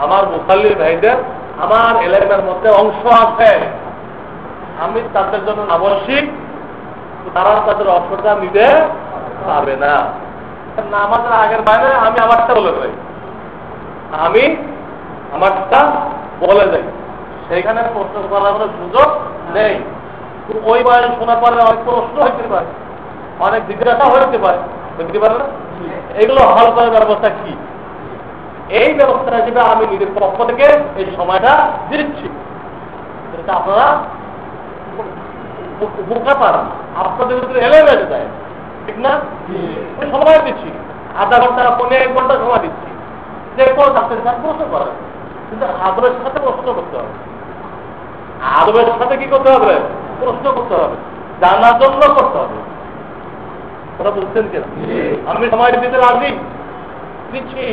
A: আমার মুসাল্লির ভাইদের আমার এলেমের মধ্যে অংশ আছে। আমি তাদের জন্য আবশ্যিক, তারা তাদের অংশটা নিতে পারবে না। আমাদের আগের বাইরে আমি আমারটা বলে যাই, আমি আমারটা বলে যাই, সেইখানে প্রশ্ন করার কোনো সুযোগ নেই। ওই বয়স শোনার পরে অনেক প্রশ্ন হইতে পারে, অনেক জিজ্ঞাসা হইতে পারে, বুঝতে পারে না? এগুলো হল করার ব্যবস্থা কি? এই ব্যবস্থা হিসেবে আমি নিজের পক্ষ থেকে এই সময়টা দিচ্ছি। আপনারা বোকা পারেন, আপনাদের ভিতরে এলে বেড়ে যায়, ঠিক না? সময় দিচ্ছি, আধা ঘন্টা 1 ঘন্টা সময় দিচ্ছি, যে কোনো ডাক্তারের সাথে প্রশ্ন করেন, কিন্তু আদবের সাথে প্রশ্ন করতে হবে। আদবের সাথে কি করতে হবে? প্রশ্ন করতে হবে, জানার জন্য করতে হবে। ওরা বুঝছেন কিনা? আমি সময় দিতে রাজি দিচ্ছি,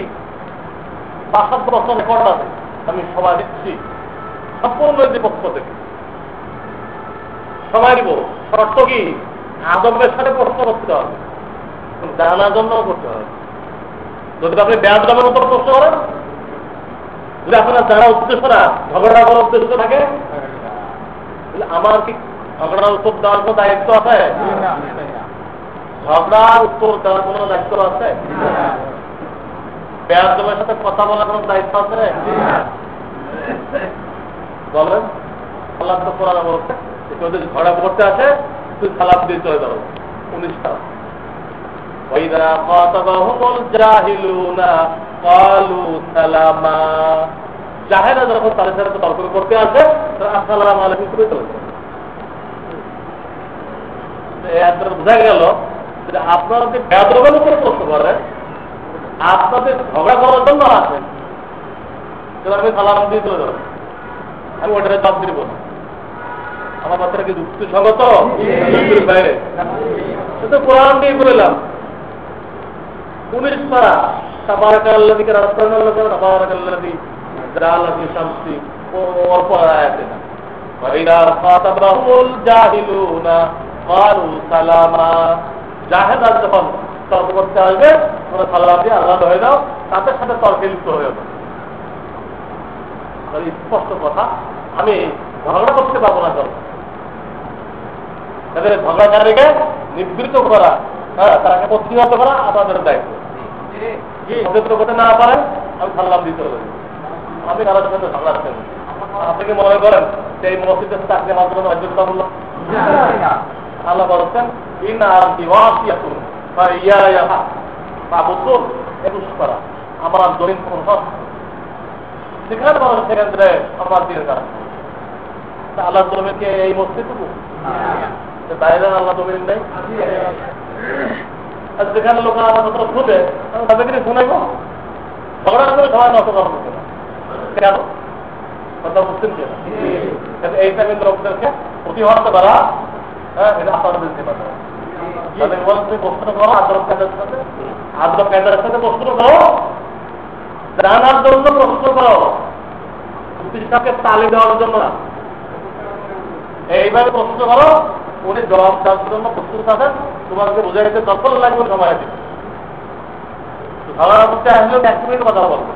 A: 5-7 বছর রেকর্ড আছে, আমি সময় দিচ্ছি সম্পূর্ণ পক্ষ থেকে সময় দিব। শর্ত কি? আদবের সাথে প্রশ্ন করতে হবে, জানার জন্য করতে হবে। যদি আপনি বেয়াদবের উপর প্রশ্ন করেন, যদি আপনার জানার উদ্দেশ্য না ঝগড়া করার উদ্দেশ্য থাকে, আমার কি ঝগড়ার উত্তর দেওয়ার কোনো দায়িত্ব আছে? ঝগড়ার উত্তর দেওয়ার কোনো দায়িত্ব আছে? বেয়াদবের সাথে কথা বলার কোনো দায়িত্ব আছে? বলেন। আল্লাহ তো কোরআনে বলছে কেউ যদি ঝগড়া করতে আসে তুই সালাম দিয়ে চলে যাবো। 19টা ওয়াইদা খাতাবাহুমুল জাহিলুনা ক্বালু সালামা। জাহেলা যখন তাদের সাথে তর্ক করতে আসে আসসালামু আলাইকুম করে চলে যায়। বোঝা গেল যে আপনারা যে বেয়াদবের উপরে প্রশ্ন করেন, আপনাদের ঝগড়া করার জন্য আসেন, আমি সালাম দিয়ে চলে যাবো, আমি ওটারে জবাব দিব না। আমার বাচ্চারা কি যুক্তিসঙ্গত? বাইরে তো কোরআন দিয়ে বললাম 19 পারা তাবারাকাল্লাযী রাসূলুল্লাহ তাবারাকাল্লাযী জাআলাফি শামসি ওর পর আয়াতে না ওয়াইদা খাতাবাহুল জাহিলুনা ক্বালু সালামা। জাহেলা যখন তর্ক করতে আসবে তোমরা সালাম দিয়ে আল্লাহ হয়ে যাও, তাদের সাথে তর্কে লিপ্ত হয়ে যাও। স্পষ্ট কথা, আমি ঝগড়া করতে পারবো না। তাদের ঝগড়াকারীকে নিবৃত্ত করা, হ্যাঁ, তাকে প্রতিহত করা আমাদের দায়িত্ব। করতে না পারেন আমি সালাম দিতে হবে, আমি তাদের সাথে ঝগড়া করতে। আপনি কি মনে করেন যে এই মসজিদের চাকরি মাধ্যমে অযোগ্যতা মূল্য? আল্লাহ বলছেন ইন্না আরদি ওয়াসিয়াতুন ফাইয়ায়া ফাবুদুন একুশ করা আমার জমিন প্রভাব সেখানে বলা সেখান থেকে আমার দিনের কাজ আল্লাহ জমিনকে এই মসজিদটুকু বাইরে আল্লাহ জমিন নেই আর যেখানে লোক আমার কথা শুনে তাদেরকে শোনাইব ঝগড়া করে সবাই নষ্ট করা হচ্ছে না কেন কথা বুঝছেন কিনা এই টাইমের লোকদেরকে প্রতিহত করা হ্যাঁ এটা আপনারা বুঝতে পারবেন তাদের বলতে প্রশ্ন করো আদ্রব কেন্দ্রের সাথে প্রশ্ন করো জানার জন্য প্রশ্ন করো প্রতিষ্ঠাকে তালি দেওয়ার জন্য না এইভাবে প্রশ্ন করো উনি জবাব দেওয়ার জন্য প্রস্তুত আছেন তোমাকে বোঝাইতে যত লাগবে সময় দিবে ঝগড়া করতে আসলেও 1 মিনিট কথা বলবো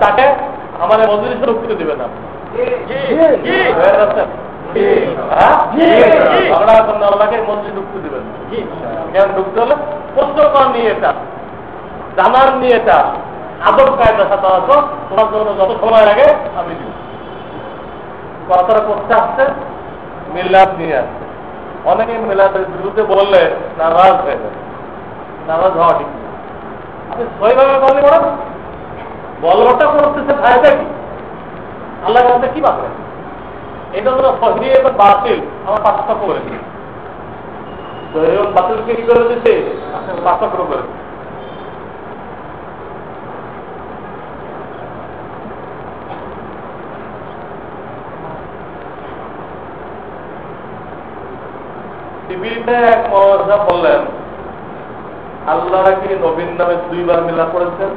A: তাকে আমাদের মজলিসে ঢুকতে দিবে না ঝগড়া করলে আল্লাহকে মসজিদ ঢুকতে দিবেন কেন ঢুকতে হলে প্রশ্ন করার নিয়ে এটা জানার নিয়ে এটা আদব কায়দার সাথে আসো তোমার জন্য যত সময় লাগে আমি দিব কথাটা করতে আসছে মিলাদ নিয়ে আসছে অনেকে মিলাদের বিরুদ্ধে বললে নারাজ হয়ে যাবে নারাজ হওয়া ঠিক না আপনি সইভাবে বলে করেন বলটা করতেছে ফায়দা কি আল্লাহ কাছে কি পাবেন এটা হলো সহি এবং বাতিল আমার পার্থক্য করে দিই সহি এবং বাতিলকে কি করে দিচ্ছে পার্থক্য করে টিভিতে এক মহারাজা বললেন আল্লাহ কি নবীর নামে 2 বার মিলাদ করেছেন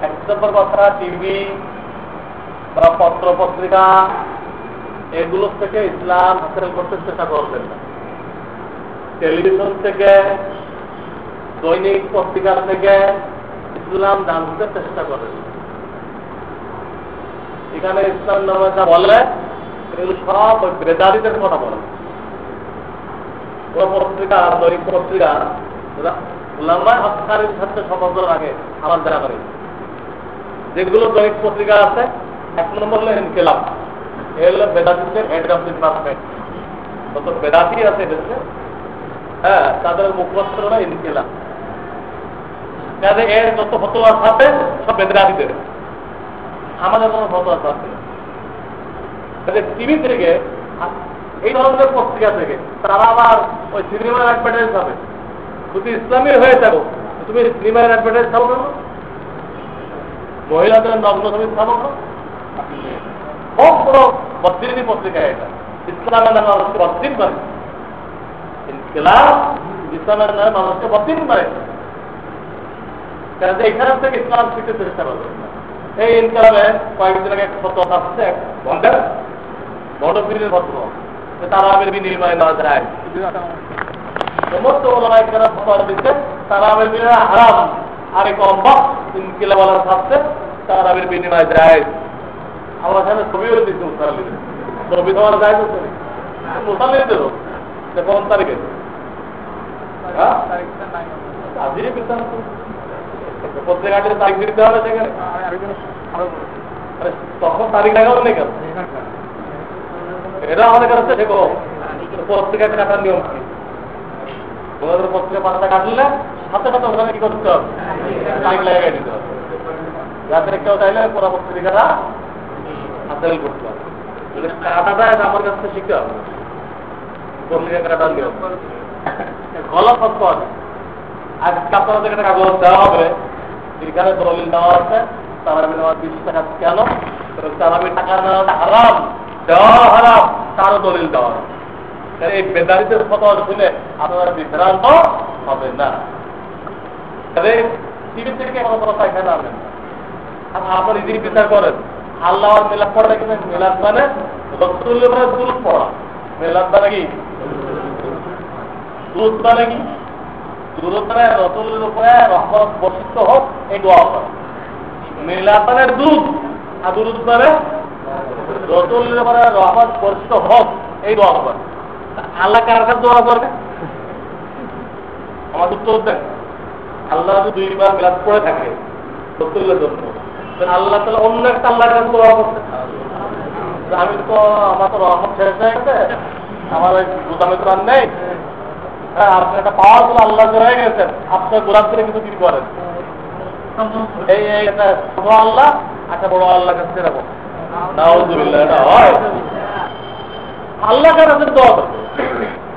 A: এক নম্বর কথা টিভি বা পত্র পত্রিকা এগুলো থেকে ইসলাম হাসিল করতে চেষ্টা করবেন না টেলিভিশন থেকে দৈনিক পত্রিকা থেকে ইসলাম জানতে চেষ্টা করেন এখানে ইসলাম নামে যা বলে এগুলো সব বেদারিদের কথা বলে পত্রিকা দৈনিক পত্রিকা ওলামায়ে হককারীর সাথে সম্পর্ক রাখে আমার জানা করে যেগুলো দৈনিক পত্রিকা আছে 1 নম্বর হলো ইনকিলাব এগুলো বেদাতিদের হেড অফ ডিপার্টমেন্ট কত বেদাতি আছে দেশে হ্যাঁ তাদের মুখপত্র হলো ইনকিলাব কাজে এর যত ফতোয়া আছে সব বেদাতিদের আমাদের কোনো ফতোয়া আছে না টিভি থেকে এই ধরনের পত্রিকা থেকে তারা আবার ওই সিনেমার অ্যাডভার্টাইজ হবে যদি ইসলামী হয়ে থাকো তুমি সিনেমার অ্যাডভার্টাইজ থাকো কেন মহিলাদের নগ্ন ছবি থাকো কেন খুব বড় বদ্দিনী পত্রিকা এটা ইসলামের নামে মানুষকে বদ্দিন করে ইসলামের নামে মানুষকে বদ্দিন করে এখান থেকে ইসলাম শিখতে চেষ্টা করবে এই ইনকালামে কয়েকদিন আগে একটা ফতোয়া আসছে বড়পীরের ফতোয়া তারাবির বিনিময়ে না যায় সমস্ত ওলামায়ে কেরাম ফতোয়া দিচ্ছে তারাবির বিনিময়ে হারাম আর কম বক ইনকিলাবালার সাথে তারাবির বিনিময়ে যায় আমার এখানে ছবিও দিচ্ছে মুসাল্লিদের ছবি দেওয়ার যায় তো মুসাল্লিদের কোন তারিখে আজই বিস্তার পত্রিকাটির তারিখ দিতে হবে সেখানে তখন তারিখ লাগাও নেই কেন এটা আমাদের কাছে দেখো পত্রিকা কাটার নিয়ম কি তোমাদের পত্রিকা পাতাটা কাটলে সাথে সাথে ওখানে কি করতে হবে তারিখ লাগাই দিতে হবে যাদের কেউ চাইলে পুরো পত্রিকাটা হাসিল করতে হবে কাটাটা এটা আমার কাছে শিখতে হবে পত্রিকা কাটার নিয়ম গলত ফতোয়া আছে আজকে আপনাদের একটা কাগজ দেওয়া হবে যেখানে দলিল দেওয়া আছে তারাবি নেওয়ার 20 টাকা কেন তারাবি টাকা নেওয়াটা হারাম দেওয়া হারাম তারও দলিল দেওয়া এই বেদারিদের ফতোয়া শুনে আপনারা বিভ্রান্ত হবে না টিভি থেকে কোনো কথা এখানে আনবেন না আপনি যিনি বিচার করেন আল্লাহ মিলাদ পড়া কিন্তু মিলাদ মানে রসুলের উপরে দুরূদ পড়া মিলাদ মানে কি দুরূদ মানে কি দুরূদ মানে রসুলের উপরে রহমত বর্ষিত হোক এই দোয়া করে মিলাদ মানে দুরূদ আর দুরূদ মানে রসুলের উপরে রহমত বর্ষিত হোক এই দোয়া করে আল্লাহ কার কাছে দোয়া করবে আমার উত্তর দেন আল্লাহ যদি 2 বার মিলাদ পড়ে থাকে রসুলের জন্য আল্লাহ তাআলা অন্য একটা আল্লাহর কাছে দোয়া করতে, আমি তো আমার তো রহমত শেষ হয়ে গেছে, আমার ওই গোদামে তো আর নেই। হ্যাঁ, আপনি একটা পাওয়ারফুল আল্লাহ হয়ে গেছেন, আপনার গোলাপ করে কিন্তু কি করেন এই একটা ছোট আল্লাহ একটা বড় আল্লাহ কাছে রাখো। নাউযুবিল্লাহ, এটা হয় আল্লাহ কাছে দোয়া করবে।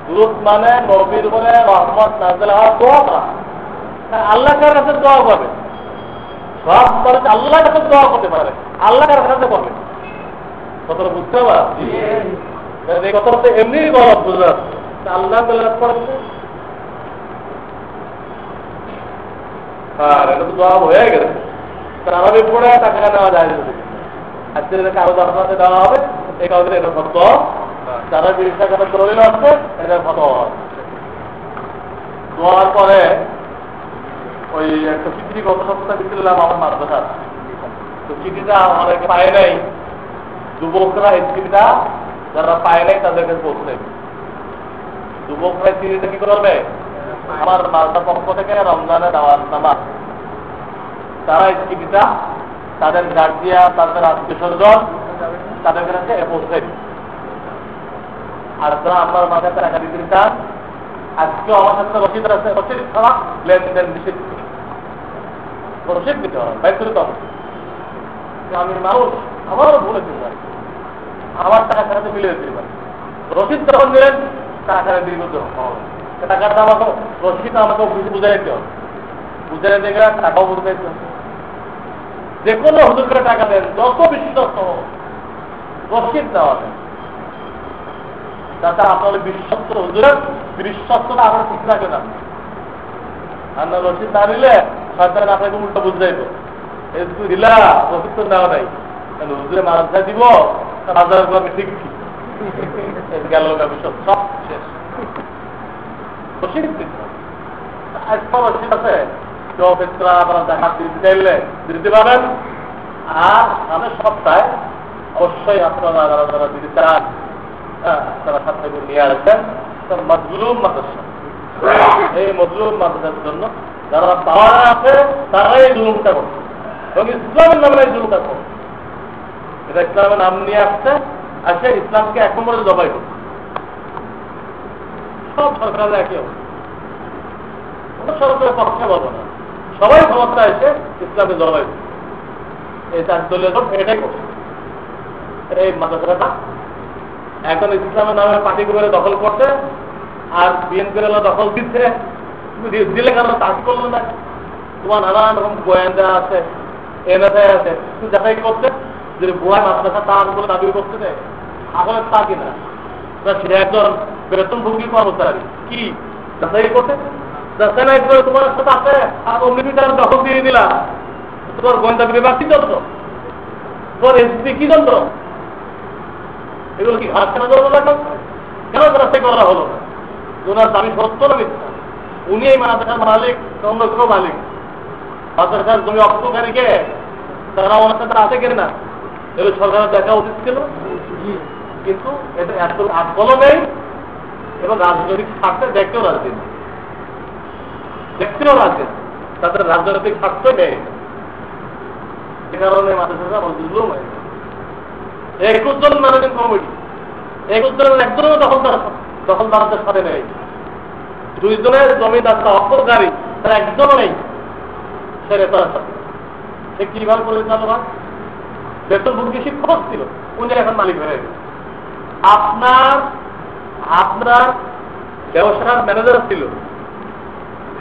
A: দুরূদ মানে নবীর উপরে রহমত নাযিল হওয়ার দোয়া করা। আল্লাহ কাছে দোয়া করবে, সব মানুষ আল্লাহ কাছে দোয়া করতে পারে, আল্লাহ কাছে করবে। কথাটা বুঝতে পারছি? এই কথাটা তো এমনি গলত বুঝতে পারছি। আল্লাহ তাআলা করছে, আর এটা তো দোয়া হয়ে গেছে। তারাবি পড়ে টাকা নেওয়া যায় না, আজকে কারো দরকারে দেওয়া হবে, এই কারণে এটা সত্য। যারা জিনিসটা কারো দলিল আসছে এটা সত্য দোয়ার পরে ওই একটা চিঠি গত সপ্তাহে দিচ্ছিলাম আমার মাদ্রাসা, তো চিঠিটা অনেকে পায় নাই, যুবকরা এই চিঠিটা যারা পায় নাই তাদেরকে পৌঁছে, যুবকরা চিঠিটা কি করবে, আমার মাদ্রাসার পক্ষ থেকে রমজানে দাওয়াত নামা, তারা এই চিঠিটা তাদের গার্জিয়ান, তাদের আত্মীয় স্বজন তাদের কাছে পৌঁছে। আর যারা আপনার মাথায় টাকা দিতে চান, আজকেও আমার সাথে রসিদ আছে, রসিদ ছাড়া লেনদেন নিষিদ্ধ, রসিদ দিতে হবে, বাইরে তো আমি মানুষ, আমারও ভুলে দিতে পারি, আমার টাকা ছাড়াতে মিলিয়ে দিতে পারি। রসিদ যখন দিলেন টাকা ছাড়া দীর্ঘ টাকাটা আমাকে রসিদ আমাকে বুঝাই দিতে হবে, বুঝাই দিয়ে গেলে টাকাও বুঝতে দিতে হবে। যে কোনো হুজুর করে টাকা দেন, যত বিশ্বস্ত রসিদ দেওয়া দেন, তাছাড়া আপনার বিশ্বস্ত হুজুরের বিশ্বস্ততা আপনার ঠিক থাকে না। আপনার রসিদ না দিলে সরকার আপনাকে উল্টো বুঝে যাইব, এই দিলা রসিদ তো নেওয়া নাই, হুজুরে মাদ্রাসা দিব হাজার আমি ঠিক গেল বিশ্বস্ত সব শেষ। রসিদ দিতে আজকে রসিদ আছে, দিতে পারেন। আর সামনের সপ্তাহে অবশ্যই আপনারা যারা যারা দিতে চান তারা সাথে নিয়ে আসবেন মজলুম মাদ্রাসা। এই মজলুম মাদ্রাসার জন্য যারা পাওয়ার আছে তারাই এই জুলুমটা করছে, এবং ইসলামের নামে এই জুলুমটা করছে। এটা ইসলামের নাম নিয়ে আসছে, আসে ইসলামকে এক নম্বরে জবাই করছে। সব সরকারের একই অবস্থা, সরকারের পক্ষে বলবো না, সবাই ক্ষমতা এসে ইসলামকে জবাই করছে। এই চার দলীয় জোট এটাই করছে। এই মাদ্রাসাটা এখন ইসলামের নামে পার্টিগুলো দখল করছে, আর বিএনপির দখল দিচ্ছে। দিলে কেন চাষ করলো না? তোমার নানান রকম গোয়েন্দা আছে, এনএসআই আছে, তুমি যাচাই করছে যদি গোয়ায় মাদ্রাসা তার বলে দাবি করছে না, আসলে তা কিনা সে একজন বেতনভোগী কর্মচারী, কি যাচাই করছে? যাচাই নাই করে তোমার সাথে আছে, আর অমনি দখল দিয়ে দিলা। তোমার গোয়েন্দা বিভাগ কি যন্ত্র, তোমার এসপি কি যন্ত্র, এগুলো কি ঘাট কেন জন্য রাখা? কেন যাচাই করা হলো না? ওনার দাবি সত্য না মিথ্যা? উনি এই মাদ্রাসার মালিক, অন্য কোনো মালিক। মাদ্রাসার জমি অক্তকারীকে তারা ওনার সাথে আছে কিনা না, এগুলো সরকারের দেখা উচিত ছিল। কিন্তু এটা এত আগ্রহ নেই, এবং রাজনৈতিক স্বার্থে দেখতেও রাজি না, দেখতেও রাজি, তাদের রাজনৈতিক স্বার্থ নেই। সে কারণে মাদ্রাসা বুঝলো 21 জন ম্যানেজিং কমিটি, 21 জনের একজনও দখলদারদের সাথে নেই। 2 জনের জমিদার অক্ষরকারী তারা একজনও নেই সেরে তার সাথে। সে কিভাবে পরিচালনা হয়? বেতনভোগী শিক্ষক ছিল, উনি এখন মালিক হয়ে গেছে। আপনার ব্যবসার ম্যানেজার ছিল,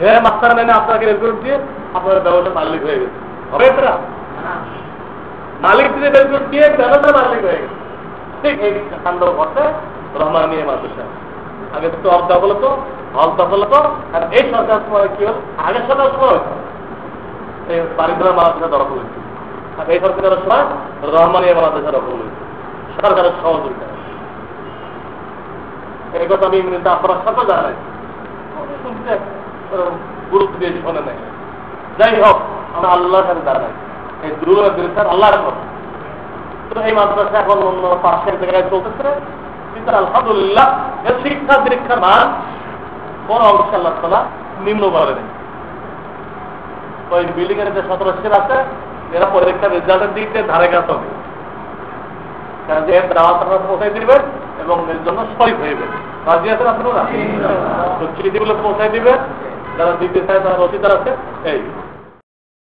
A: হ্যাঁ মাস্টার মেনে আপনাকে রেকর্ড দিয়ে আপনার ব্যবসার মালিক হয়ে গেছে। হবে এটা মালিক দিয়ে রেকর্ড দিয়ে ম্যানেজার মালিক হয়ে গেছে। ঠিক এই কাণ্ড করতে রহমানিয়া মাদ্রাসা আগে তো অর্ধ দখল হতো, হল দখল হতো। আর এই সরকার সময় কি হল, আগের সরকার সময় হতো এই বাড়িঘর মাদ্রাসা দখল হয়েছে, আর এই সরকারের সময় রহমানিয়া মাদ্রাসা দখল হয়েছে সরকারের সহযোগিতা। এই কথা আমি আপনার সাথে জানাই, শুনতে গুরুত্ব দিয়ে শোনে নাই। যাই হোক, আমরা আল্লাহর সাথে দাঁড়াই, এই দুর্গের বিরুদ্ধে আল্লাহর কথা। তো এই মাদ্রাসা এখন অন্য পাশের জায়গায় চলতেছে, কিন্তু আলহামদুলিল্লাহ এর শিক্ষা দীক্ষার মান কোন অংশ আল্লাহ তাআলা নিম্ন বলে নেই। ওই বিল্ডিং এর যে 17 শের আছে, এরা পরীক্ষার রেজাল্টের দিক দিয়ে ধারে কাছে হবে, কারণ যে দাওয়াত আপনারা পৌঁছাই দিবেন এবং এর জন্য শরীফ হইবেন। রাজি আছেন আপনারা? তো চিঠিগুলো পৌঁছাই দিবেন, যারা দিতে চায় তারা রসিদার আছে। এই